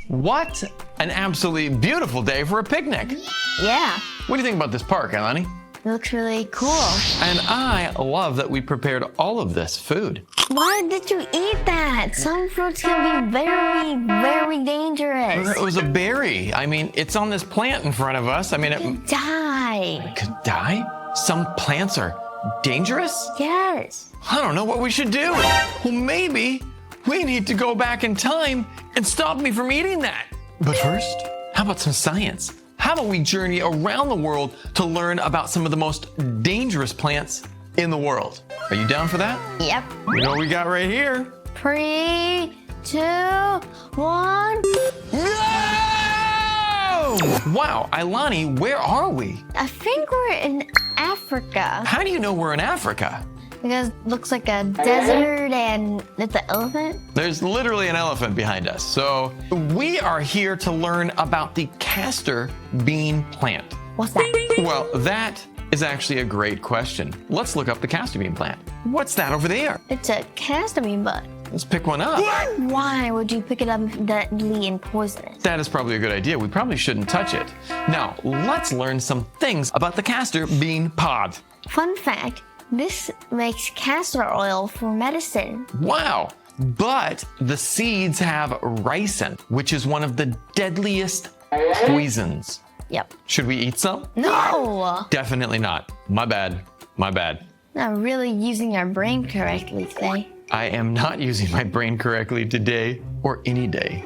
What an absolutely beautiful day for a picnic. Yeah, What do you think about this park, Ailani? it looks really cool. And I love that we prepared all of this food. Why did you eat that? Some fruits can be very, very dangerous. It was a berry. I mean, it's on this plant in front of us. I mean, it Die. could die. Some plants are dangerous? Yes. I don't know what we should do. Well, maybe we need to go back in time and stop me from eating that. But first, how about some science? How about we journey around the world to learn about some of the most dangerous plants in the world? Are you down for that? Yep. You know what we got right here? 3, 2, 1. No! Wow, Ailani, where are we? I think we're in Africa How do you know we're in Africa? because it looks like a desert and it's an elephant. There's literally an elephant behind us. So we are here to learn about the castor bean plant. What's that? Well, that is actually a great question. Let's look up the castor bean plant. What's that over there? It's a castor bean bud. Let's pick one up. Why would you pick it up deadly and poisonous? That is probably a good idea. We probably shouldn't touch it. Now, let's learn some things about the castor bean pod. Fun fact, this makes castor oil for medicine. Wow. But the seeds have ricin, which is one of the deadliest poisons. Yep. Should we eat some? No! Definitely not. My bad. My bad. Not really using our brain correctly today. I am not using my brain correctly today or any day.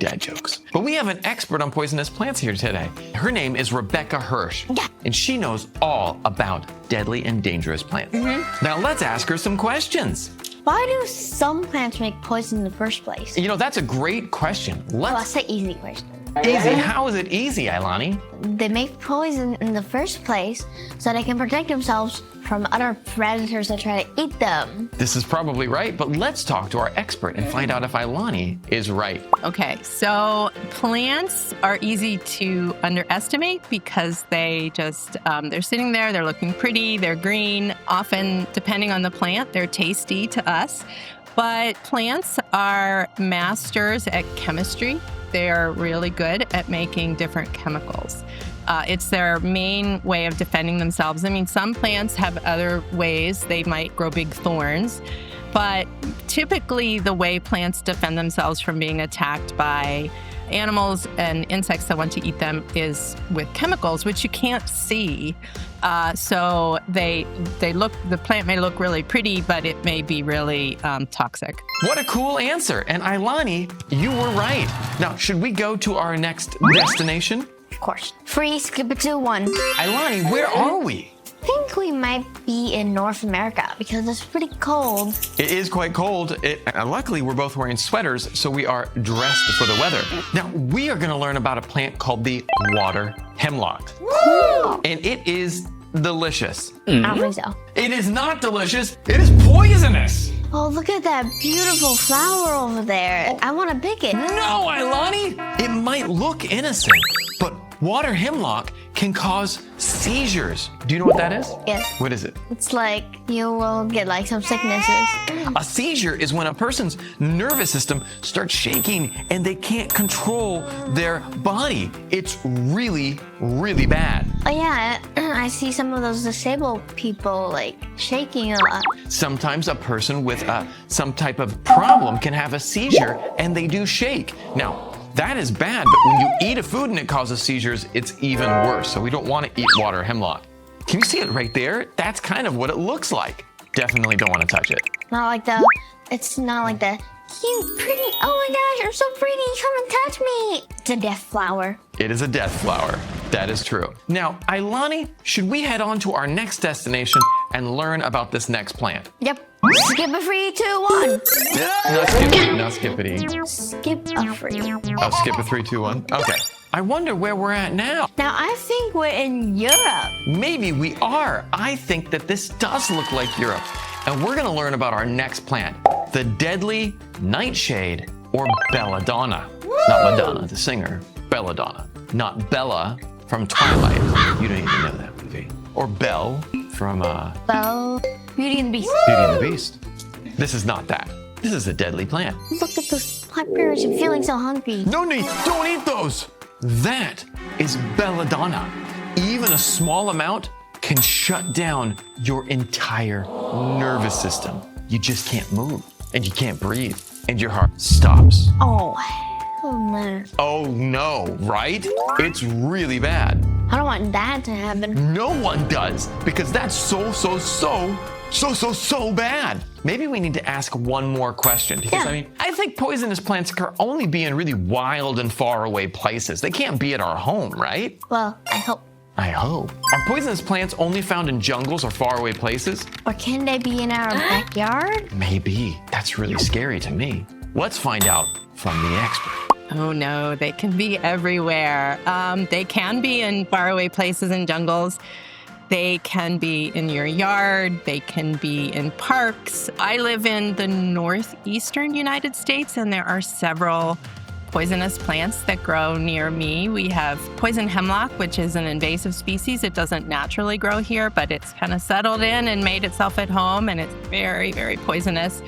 Dad jokes. But we have an expert on poisonous plants here today. Her name is Rebecca Hirsch. Yeah. And she knows all about deadly and dangerous plants. Now let's ask her some questions. Why do some plants make poison in the first place? You know, that's a great question. Well, Let's that's an easy question. easy. How is it easy, Ailani? They make poison in the first place so they can protect themselves from other predators that try to eat them. This is probably right, but let's talk to our expert and find out if Ailani is right. Okay, so plants are easy to underestimate because they just, they're sitting there, they're looking pretty, they're green. Often, depending on the plant, they're tasty to us. But plants are masters at chemistry. They're really good at making different chemicals. It's their main way of defending themselves. I mean, some plants have other ways. They might grow big thorns. But typically, the way plants defend themselves from being attacked by animals and insects that want to eat them is with chemicals, which you can't see. So they look. The plant may look really pretty, but it may be really toxic. What a cool answer. And Ailani, you were right. Now, should we go to our next destination? Of course. 3, skip it to 1. Ailani, where are we? I think we might be in North America because it's pretty cold. It is quite cold. Luckily, we're both wearing sweaters, so we are dressed for the weather. Now, we are going to learn about a plant called the water hemlock. Cool. And it is delicious. I don't think so. It is not delicious. It is poisonous. Oh, look at that beautiful flower over there. I want to pick it. No, Ailani. It might look innocent, but water hemlock can cause seizures. Do you know what that is? Yes. What is it? It's like you will get like some sicknesses. A seizure is when a person's nervous system starts shaking and they can't control their body. It's really, really bad. Oh yeah, I see some of those disabled people like shaking a lot. Sometimes a person with some type of problem can have a seizure and they do shake. Now, that is bad, but when you eat a food and it causes seizures, it's even worse. So we don't want to eat water hemlock. Can you see it right there? That's kind of what it looks like. Definitely don't want to touch it. It's not like the cute, pretty, oh my gosh, you're so pretty, come and touch me. It's a death flower. It is a death flower. That is true. Now, Ailani, should we head on to our next destination and learn about this next plant? Yep. Skip a 3, 2, 1. Not skippity. Skip a 3. Oh, skip a 3, 2, 1. Okay. I wonder where we're at now. Now I think we're in Europe. Maybe we are. I think that this does look like Europe. And we're gonna learn about our next plant, the deadly nightshade, or belladonna. Not Madonna, the singer, belladonna. Not Bella from Twilight. You don't even know that movie. Or Belle from Belle, Beauty and the Beast. Beauty and the Beast. This is not that. This is a deadly plant. Look at those blackberries. I'm feeling so hungry. No, Nate, don't eat those. That is belladonna. Even a small amount can shut down your entire nervous system. You just can't move, and you can't breathe, and your heart stops. Oh no. Oh no, right? It's really bad. I don't want that to happen. No one does, because that's so bad. Maybe we need to ask one more question. Because, Yeah. I think poisonous plants can only be in really wild and far away places. They can't be at our home, right? Well, I hope. I hope. Are poisonous plants only found in jungles or faraway places? Or can they be in our backyard? Maybe. That's really scary to me. Let's find out from the expert. Oh no, they can be everywhere. They can be in faraway places and jungles. They can be in your yard. They can be in parks. I live in the northeastern United States, and there are several poisonous plants that grow near me. We have poison hemlock, which is an invasive species. It doesn't naturally grow here, but it's kind of settled in and made itself at home, and it's very, very poisonous.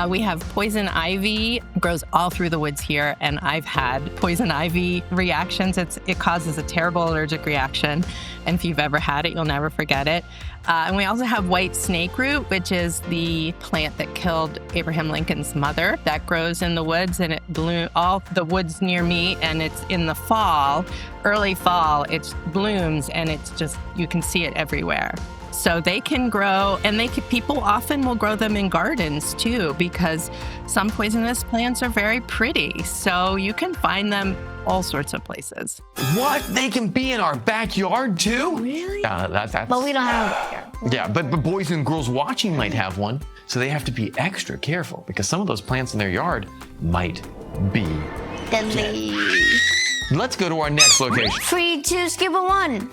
We have poison ivy, grows all through the woods here, and I've had poison ivy reactions. It causes a terrible allergic reaction, and if you've ever had it, you'll never forget it. And we also have white snake root, which is the plant that killed Abraham Lincoln's mother. That grows in the woods, and it blooms all the woods near me, and it's in the fall, early fall, it blooms, and it's just, you can see it everywhere. So they can grow, and people often will grow them in gardens too, because some poisonous plants are very pretty. So you can find them all sorts of places. What? They can be in our backyard too? Really? That's... But we don't have a backyard. Yeah, but boys and girls watching might have one, so they have to be extra careful because some of those plants in their yard might be. Deadly. Let's go to our next location. 3, 2, skip a 1.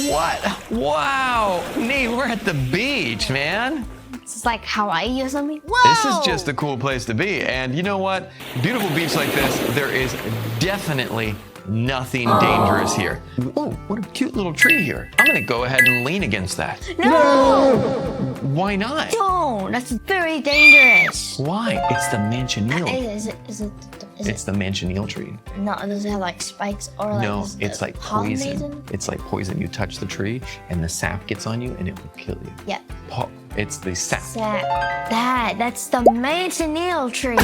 What? Wow, Nate, we're at the beach, man. It's like Hawaii or something. This is just a cool place to be. And you know what? Beautiful beach like this, there is definitely nothing dangerous here. Oh, what a cute little tree here. I'm gonna go ahead and lean against that. No! Why not? Don't. That's very dangerous. Why? It's the manchineel. Is it It's the manchineel tree. no, does it have like spikes or like No, is it's it like poison. pollinated? It's like poison. You touch the tree and the sap gets on you and it will kill you. Yeah. It's the sap. That's the manchineel tree.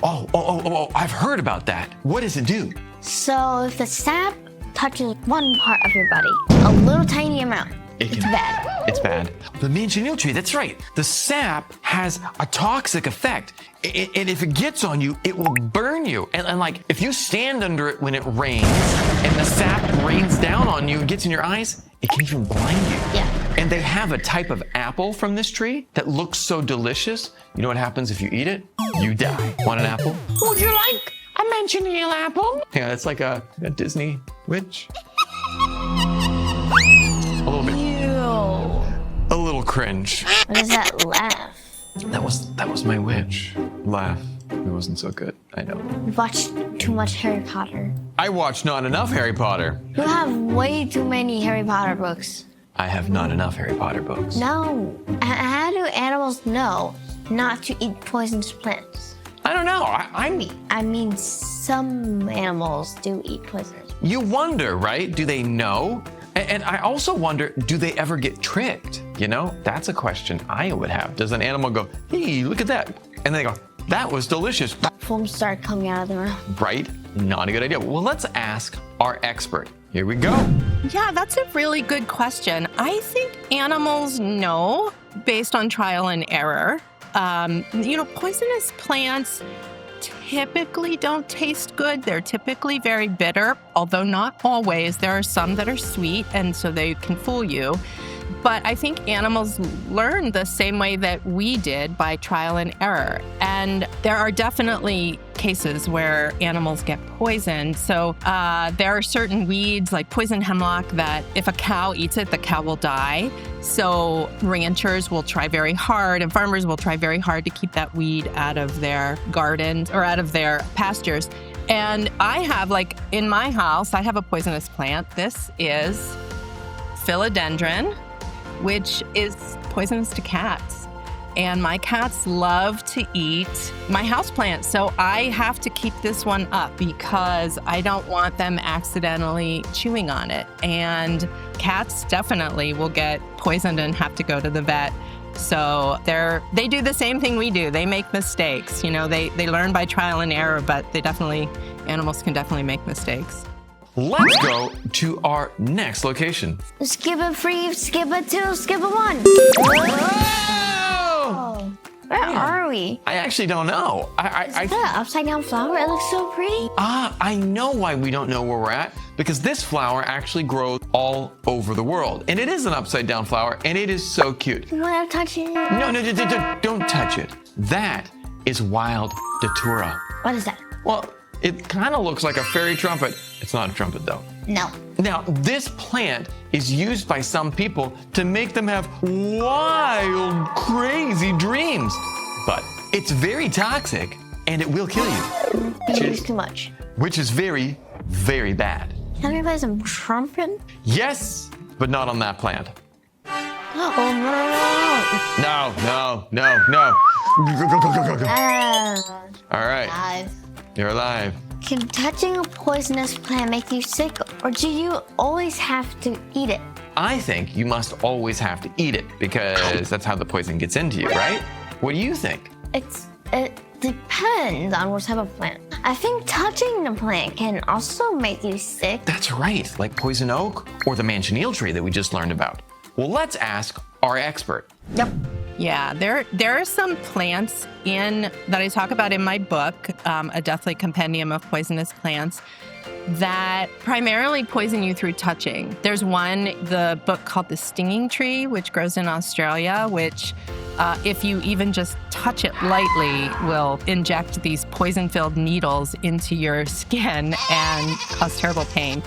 Oh, I've heard about that. What does it do? So if the sap touches one part of your body, a little tiny amount, it's bad. It's bad. The manchineel tree, that's right. The sap has a toxic effect. And if it gets on you, it will burn you. And like, if you stand under it when it rains and the sap rains down on you and gets in your eyes, it can even blind you. Yeah. And they have a type of apple from this tree that looks so delicious. You know what happens if you eat it? You die. Want an apple? Would you like a manchineel apple? Yeah, it's like a Disney witch. A little bit. A little cringe. What is that laugh? That was my witch laugh. It wasn't so good. I know. You've watched too much Harry Potter. I watched not enough Harry Potter. You have way too many Harry Potter books. I have not enough Harry Potter books. No. How do animals know not to eat poisonous plants? I don't know. I mean, some animals do eat poisonous. You wonder, right? Do they know? And I also wonder, do they ever get tricked? You know, that's a question I would have. Does an animal go, hey, look at that? And they go, that was delicious. Foam start coming out of their mouth. Right? Not a good idea. Well, let's ask our expert. Here we go. Yeah, that's a really good question. I think animals know based on trial and error. Poisonous plants typically don't taste good. They're typically very bitter, although not always. There are some that are sweet, and so they can fool you. But I think animals learn the same way that we did, by trial and error. And there are definitely cases where animals get poisoned. So there are certain weeds like poison hemlock that if a cow eats it, the cow will die. So ranchers will try very hard and farmers will try very hard to keep that weed out of their gardens or out of their pastures. And I have, like in my house, I have a poisonous plant. This is philodendron, which is poisonous to cats. and my cats love to eat my houseplant. So I have to keep this one up because I don't want them accidentally chewing on it. And cats definitely will get poisoned and have to go to the vet. So they do the same thing we do. They make mistakes. They learn by trial and error, but animals can definitely make mistakes. Let's go to our next location. Skip a 3, skip a 2, skip a 1. Whoa! Where are we? I actually don't know. Is that an upside down flower? It looks so pretty. I know why we don't know where we're at, because this flower actually grows all over the world. And it is an upside down flower, and it is so cute. You want to touch it? No, don't touch it. That is wild datura. What is that? Well, it kind of looks like a fairy trumpet. It's not a trumpet, though. No. Now, this plant is used by some people to make them have wild, crazy dreams. But it's very toxic, and it will kill you. You use too much. Which is very, very bad. Can we play some trumpet? Yes, but not on that plant. Oh, No. All right, Alive. you're alive. Can touching a poisonous plant make you sick, or do you always have to eat it? I think you must always have to eat it because that's how the poison gets into you, right? What do you think? It depends on what type of plant. I think touching the plant can also make you sick. That's right, like poison oak or the manchineel tree that we just learned about. Well, let's ask our expert. Yep. Yeah, there are some plants that I talk about in my book, A Deathly Compendium of Poisonous Plants, that primarily poison you through touching. There's the book called the stinging tree, which grows in Australia, which if you even just touch it lightly, will inject these poison-filled needles into your skin and cause terrible pain.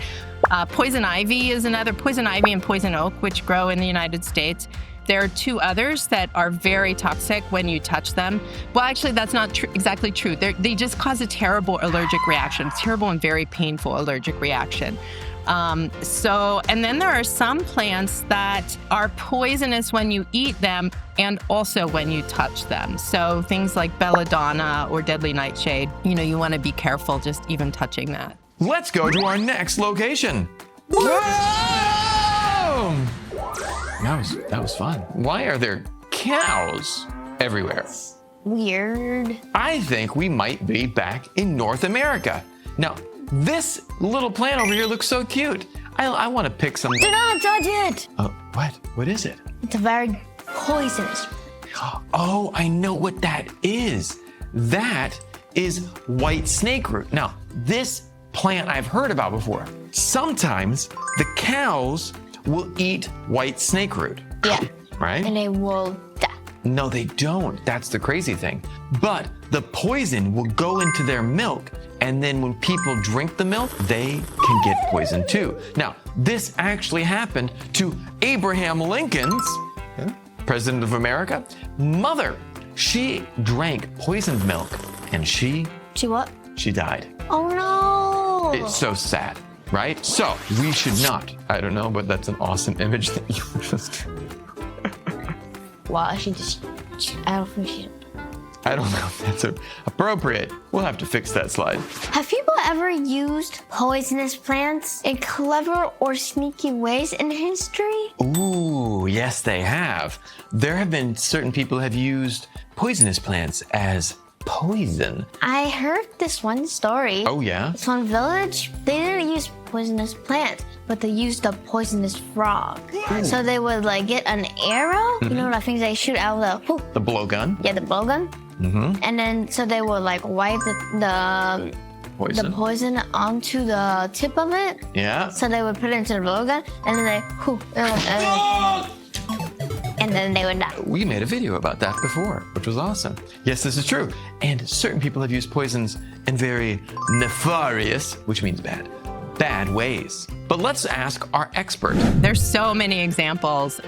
Poison ivy is another, poison ivy and poison oak, which grow in the United States. There are 2 others that are very toxic when you touch them. Well, actually, that's not exactly true. They just cause a terrible allergic reaction, terrible and very painful allergic reaction. And then there are some plants that are poisonous when you eat them and also when you touch them. So things like belladonna or deadly nightshade, you want to be careful just even touching that. Let's go to our next location. Whoa! That was fun. Why are there cows everywhere? Weird. I think we might be back in North America. Now, this little plant over here looks so cute. I want to pick some. Do not touch it. What? What is it? It's a very poisonous. Oh, I know what that is. That is white snake root. Now, this plant I've heard about before. Sometimes the cows will eat white snake root. Yeah. Right? And they will die. No, they don't. That's the crazy thing. But the poison will go into their milk, and then when people drink the milk, they can get poisoned too. Now, this actually happened to Abraham Lincoln's, President of America, mother. She drank poisoned milk, and she what? She died. Oh no! It's so sad, right? So we should not. I don't know, but that's an awesome image that you just. Wow, I don't think she. I don't know if that's appropriate. We'll have to fix that slide. Have people ever used poisonous plants in clever or sneaky ways in history? Ooh, yes, they have. There have been certain people who have used poisonous plants as poison. I heard this one story. Oh, yeah? This one village, they didn't use poisonous plants, but they used a poisonous frog. Ooh. So they would get an arrow, you know, the things they shoot out of the blowgun? Yeah, the blowgun. Mm-hmm. And then so they would wipe the poison onto the tip of it. Yeah. So they would put it into the blowgun, and then and then they would die. We made a video about that before, which was awesome. Yes, this is true. And certain people have used poisons in very nefarious, which means bad ways. But let's ask our expert. There's so many examples.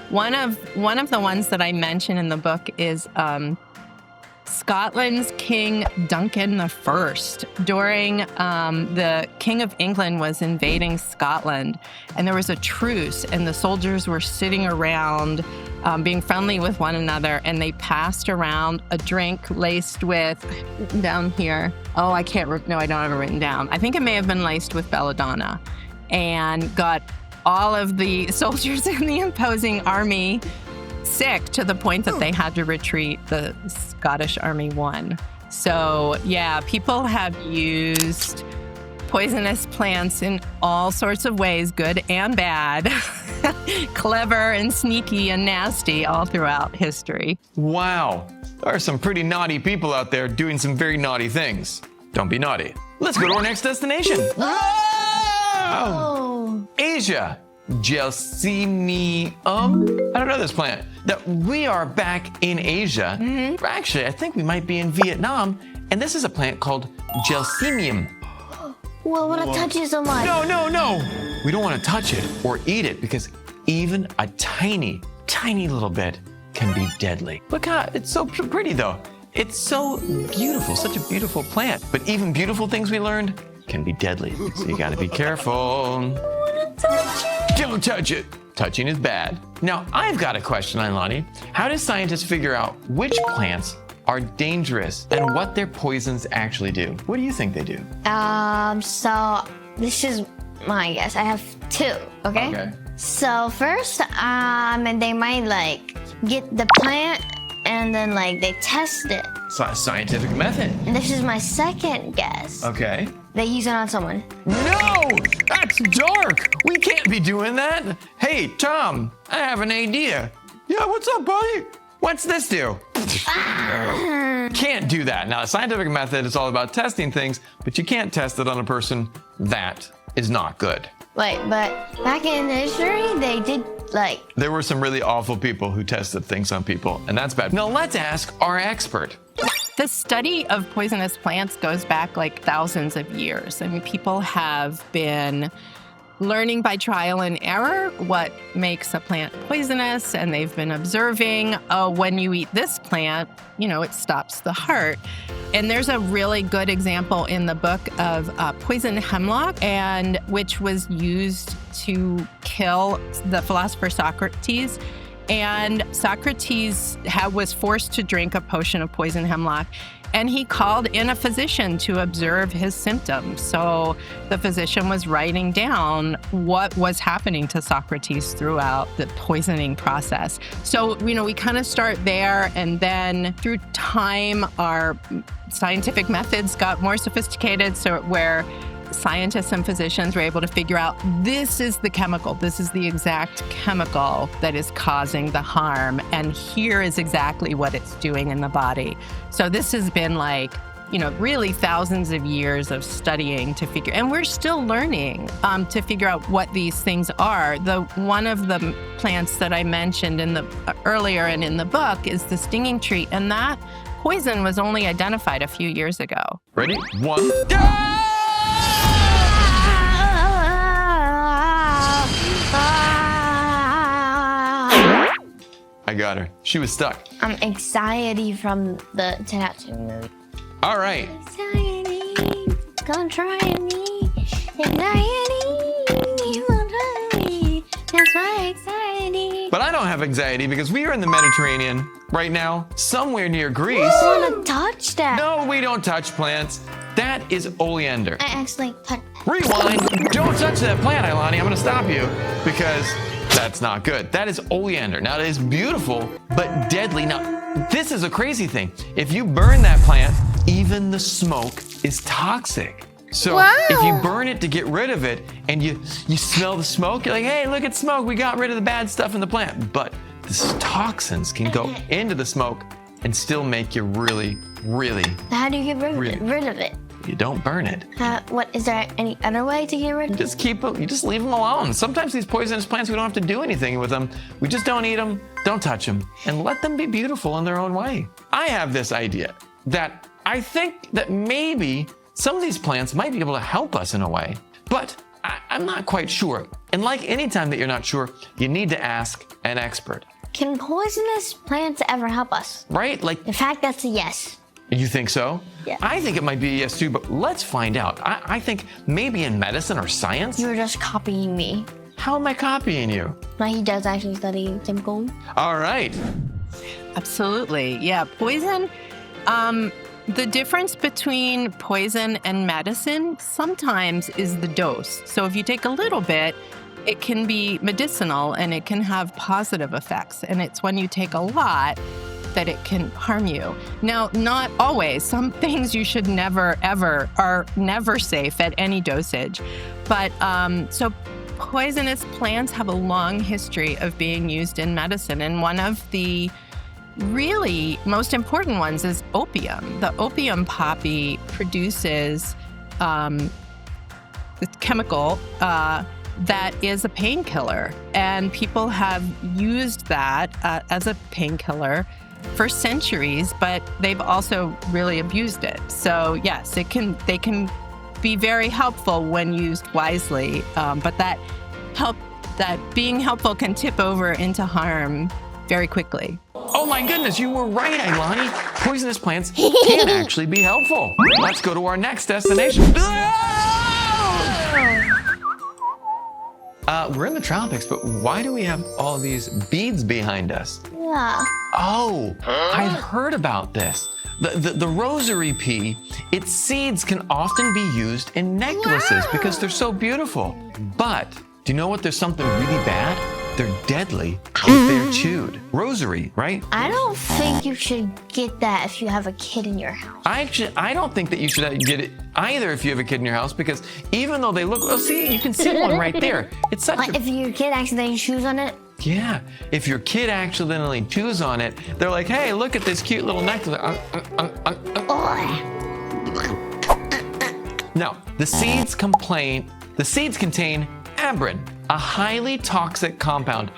One of the ones that I mention in the book is Scotland's King Duncan I. During the King of England was invading Scotland, and there was a truce, and the soldiers were sitting around being friendly with one another, and they passed around a drink laced with, down here, oh, I don't have it written down. I think it may have been laced with belladonna, and got all of the soldiers in the opposing army sick to the point that they had to retreat. The Scottish army won. So yeah, people have used poisonous plants in all sorts of ways, good and bad, clever and sneaky and nasty, all throughout history. Wow, there are some pretty naughty people out there doing some very naughty things. Don't be naughty. Let's go to our next destination. Oh. Asia. Gelsemium. I don't know this plant. That we are back in Asia. Actually, I think we might be in Vietnam. And this is a plant called Gelsemium. Well, what I touch you so much? No. We don't want to touch it or eat it because even a tiny, tiny little bit can be deadly. Look how it's so pretty though. It's so beautiful, such a beautiful plant. But even beautiful things we learned can be deadly. So you gotta be careful. Don't touch it. Touching is bad. Now, I've got a question, Ailani. How do scientists figure out which plants are dangerous and what their poisons actually do? What do you think they do? So this is my guess. I have two, okay? So first, and they might like get the plant and then like they test it. Scientific method. And this is my second guess. Okay. They use it on someone. No, that's dark. We can't be doing that. Hey, Tom, I have an idea. Yeah, what's up, buddy? What's this do? Can't do that. Now, the scientific method is all about testing things, but you can't test it on a person. That is not good. Wait, but back in history, they did like... There were some really awful people who tested things on people, and that's bad. Now, let's ask our expert. The study of poisonous plants goes back like thousands of years. I mean, people have been learning by trial and error what makes a plant poisonous, and they've been observing, oh, when you eat this plant, it stops the heart. And there's a really good example in the book of poison hemlock, and which was used to kill the philosopher Socrates. And Socrates was forced to drink a potion of poison hemlock, and he called in a physician to observe his symptoms. So the physician was writing down what was happening to Socrates throughout the poisoning process. So, we kind of start there, and then through time, our scientific methods got more sophisticated, so where scientists and physicians were able to figure out this is the chemical, this is the exact chemical that is causing the harm, and here is exactly what it's doing in the body. So this has been really thousands of years of studying to figure, and we're still learning to figure out what these things are. One of the plants that I mentioned earlier and in the book is the stinging tree, and that poison was only identified a few years ago. Ready? One. I got her. She was stuck. Anxiety from the 10 out of 10 movie. All right. Anxiety, gonna try me. Anxiety, gonna try me. That's my anxiety. But I don't have anxiety because we are in the Mediterranean right now, somewhere near Greece. I wanna touch that. No, we don't touch plants. That is oleander. I actually touched. Rewind. Don't touch that plant, Ailani. I'm going to stop you because that's not good. That is oleander. Now, it is beautiful, but deadly. Now, this is a crazy thing. If you burn that plant, even the smoke is toxic. So if you burn it to get rid of it and you smell the smoke, you're like, hey, look at smoke. We got rid of the bad stuff in the plant. But the toxins can go into the smoke and still make you really, really... How do you get rid of it? You don't burn it. Is there any other way to get rid of it? You just leave them alone. Sometimes these poisonous plants, we don't have to do anything with them. We just don't eat them, don't touch them, and let them be beautiful in their own way. I have this idea that I think that maybe some of these plants might be able to help us in a way, but I'm not quite sure. And like any time that you're not sure, you need to ask an expert. Can poisonous plants ever help us? Right? In fact, that's a yes. You think so? Yeah. I think it might be a yes too, but let's find out. I think maybe in medicine or science. You were just copying me. How am I copying you? But he does actually study chemical. All right. Absolutely. Yeah. Poison. The difference between poison and medicine sometimes is the dose. So if you take a little bit, it can be medicinal and it can have positive effects. And it's when you take a lot that it can harm you. Now, not always. Some things you should never, ever, are never safe at any dosage. But so poisonous plants have a long history of being used in medicine. And one of the really most important ones is opium. The opium poppy produces the chemical that is a painkiller. And people have used that as a painkiller for centuries, but they've also really abused it. So yes, they can be very helpful when used wisely, but that being helpful can tip over into harm very quickly. Oh my goodness, you were right, Ailani. Poisonous plants can actually be helpful. Let's go to our next destination. We're in the tropics, but why do we have all these beads behind us? Yeah. Oh, I've heard about this. The rosary pea, its seeds can often be used in necklaces because they're so beautiful. But do you know what? There's something really bad. They're deadly if they're chewed. Rosary, right? I don't think you should get that if you have a kid in your house. I don't think that you should get it either if you have a kid in your house, because even though they look, oh, see, you can see one right there. It's such Like if your kid accidentally chews on it. Yeah, if your kid accidentally chews on it, they're like, hey, look at this cute little necklace. Now, the seeds contain abrin, a highly toxic compound.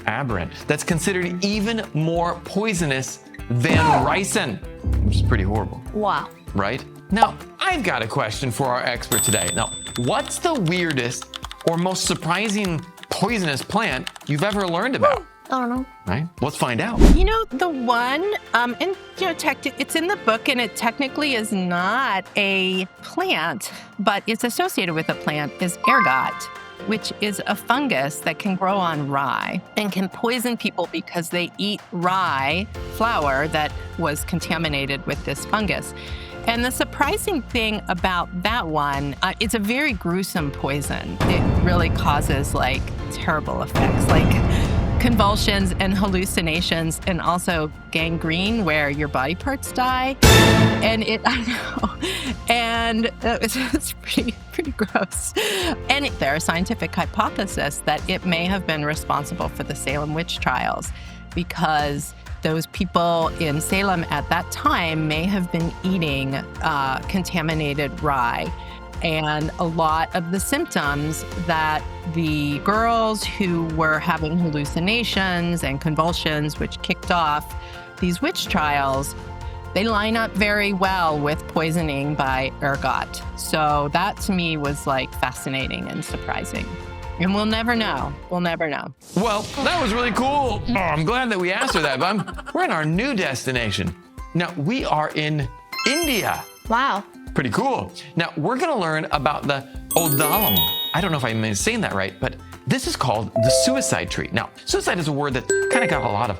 Abrin. That's considered even more poisonous than ricin, which is pretty horrible. Wow. Right? Now, I've got a question for our expert today. Now, what's the weirdest or most surprising poisonous plant you've ever learned about? I don't know. Right? Let's find out. You know, the one, and you know, it's in the book, and it technically is not a plant, but it's associated with a plant, is ergot, which is a fungus that can grow on rye and can poison people because they eat rye flour that was contaminated with this fungus. And the surprising thing about that one, it's a very gruesome poison. It really causes like terrible effects, like convulsions and hallucinations, and also gangrene, where your body parts die. And it's pretty gross. And there are scientific hypothesis that it may have been responsible for the Salem witch trials, because those people in Salem at that time may have been eating contaminated rye. And a lot of the symptoms that the girls who were having hallucinations and convulsions, which kicked off these witch trials, they line up very well with poisoning by ergot. So that to me was like fascinating and surprising. And we'll never know. We'll never know. Well, that was really cool. Oh, I'm glad that we asked her that, but we're in our new destination. Now, we are in India. Wow. Pretty cool. Now, we're going to learn about the Odalam. I don't know if I'm saying that right, but this is called the suicide tree. Now, suicide is a word that kind of got a lot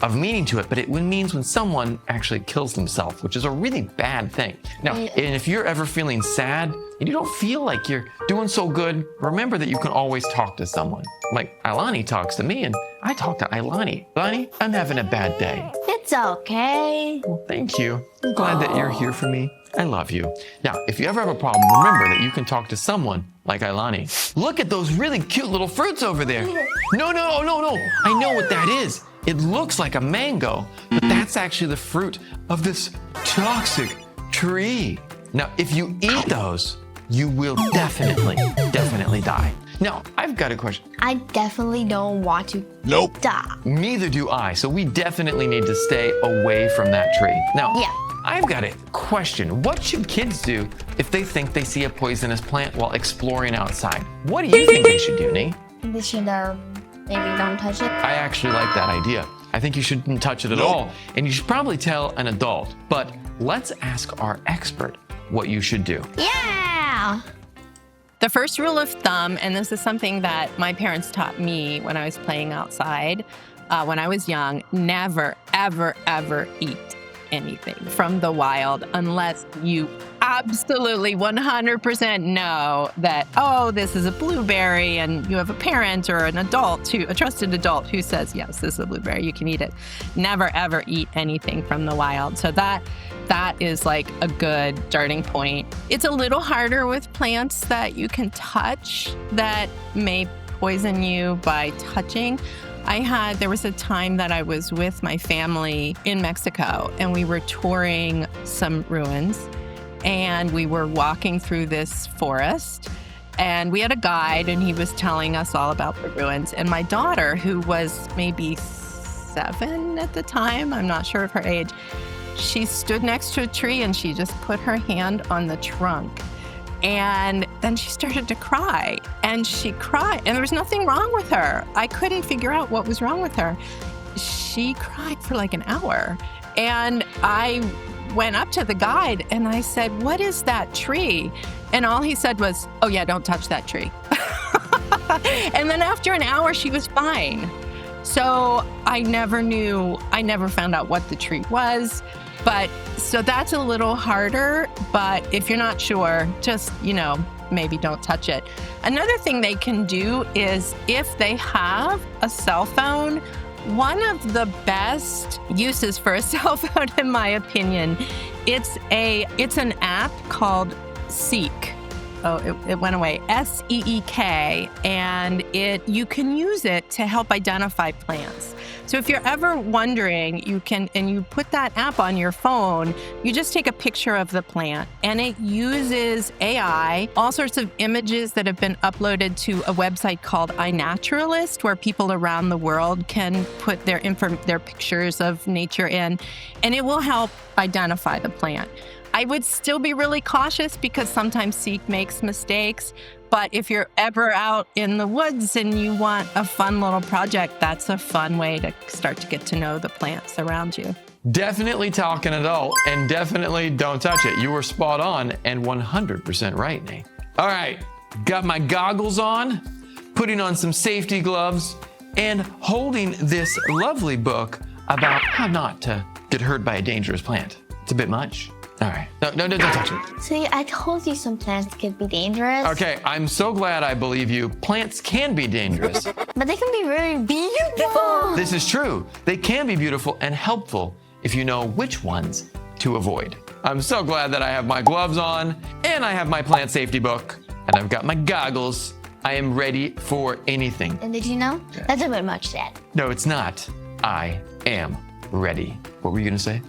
of meaning to it, but it means when someone actually kills themselves, which is a really bad thing. Now, and if you're ever feeling sad and you don't feel like you're doing so good, remember that you can always talk to someone. Like Ailani talks to me, and I talk to Ailani. Ailani, I'm having a bad day. It's okay. Well, thank you. I'm glad that you're here for me. I love you. Now, if you ever have a problem, remember that you can talk to someone like Ailani. Look at those really cute little fruits over there. No. I know what that is. It looks like a mango, but that's actually the fruit of this toxic tree. Now, if you eat those, you will definitely die. Now, I've got a question. I definitely don't want to die. Neither do I, so we definitely need to stay away from that tree. Now, Yeah. I've got a question. What should kids do if they think they see a poisonous plant while exploring outside? What do you think they should do, Nee? They should maybe don't touch it. I actually like that idea. I think you shouldn't touch it at all, and you should probably tell an adult. But let's ask our expert what you should do. Yeah. The first rule of thumb, and this is something that my parents taught me when I was playing outside, when I was young, never, ever, ever eat anything from the wild unless you absolutely 100% know that, oh, this is a blueberry, and you have a parent or an adult, a trusted adult who says, yes, this is a blueberry, you can eat it. Never, ever eat anything from the wild. So that is like a good starting point. It's a little harder with plants that you can touch that may poison you by touching. There was a time that I was with my family in Mexico, and we were touring some ruins, and we were walking through this forest, and we had a guide, and he was telling us all about the ruins. And my daughter, who was maybe 7 at the time, I'm not sure of her age, she stood next to a tree and she just put her hand on the trunk. And then she started to cry, and she cried, and there was nothing wrong with her. I couldn't figure out what was wrong with her. She cried for like an hour, and I went up to the guide and I said, "What is that tree?" And all he said was, "Oh yeah, don't touch that tree." And then after an hour, she was fine. So I never found out what the tree was. But so that's a little harder, but if you're not sure, just, maybe don't touch it. Another thing they can do is, if they have a cell phone, one of the best uses for a cell phone, in my opinion, it's an app called Seek. Oh, it went away. SEEK, and you can use it to help identify plants. So if you're ever wondering, you put that app on your phone, you just take a picture of the plant, and it uses AI, all sorts of images that have been uploaded to a website called iNaturalist, where people around the world can put their pictures of nature in, and it will help identify the plant. I would still be really cautious because sometimes Seek makes mistakes. But if you're ever out in the woods and you want a fun little project, that's a fun way to start to get to know the plants around you. Definitely talk an adult, and definitely don't touch it. You were spot on and 100% right, Nate. All right, got my goggles on, putting on some safety gloves, and holding this lovely book about how not to get hurt by a dangerous plant. It's a bit much. All right. No, don't touch it. See, I told you some plants could be dangerous. Okay, I'm so glad I believe you. Plants can be dangerous. But they can be really beautiful. This is true. They can be beautiful and helpful if you know which ones to avoid. I'm so glad that I have my gloves on, and I have my plant safety book, and I've got my goggles. I am ready for anything. And did you know? That's a bit much, Dad. No, it's not. I am ready. What were you going to say?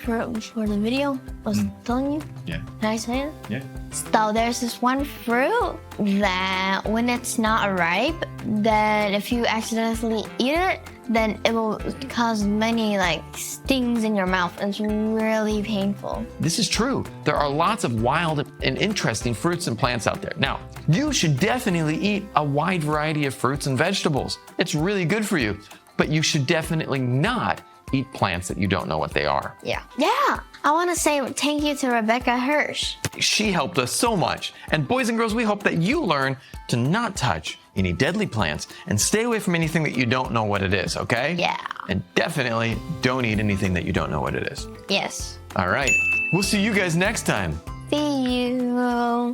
For the video, I was telling you. Yeah. Can I say it? Yeah. So there's this one fruit that when it's not ripe, then if you accidentally eat it, then it will cause many stings in your mouth. It's really painful. This is true. There are lots of wild and interesting fruits and plants out there. Now, you should definitely eat a wide variety of fruits and vegetables. It's really good for you, but you should definitely not eat plants that you don't know what they are. Yeah. I want to say thank you to Rebecca Hirsch. She helped us so much. And boys and girls, we hope that you learn to not touch any deadly plants and stay away from anything that you don't know what it is, okay? Yeah. And definitely don't eat anything that you don't know what it is. Yes. All right. We'll see you guys next time. See you.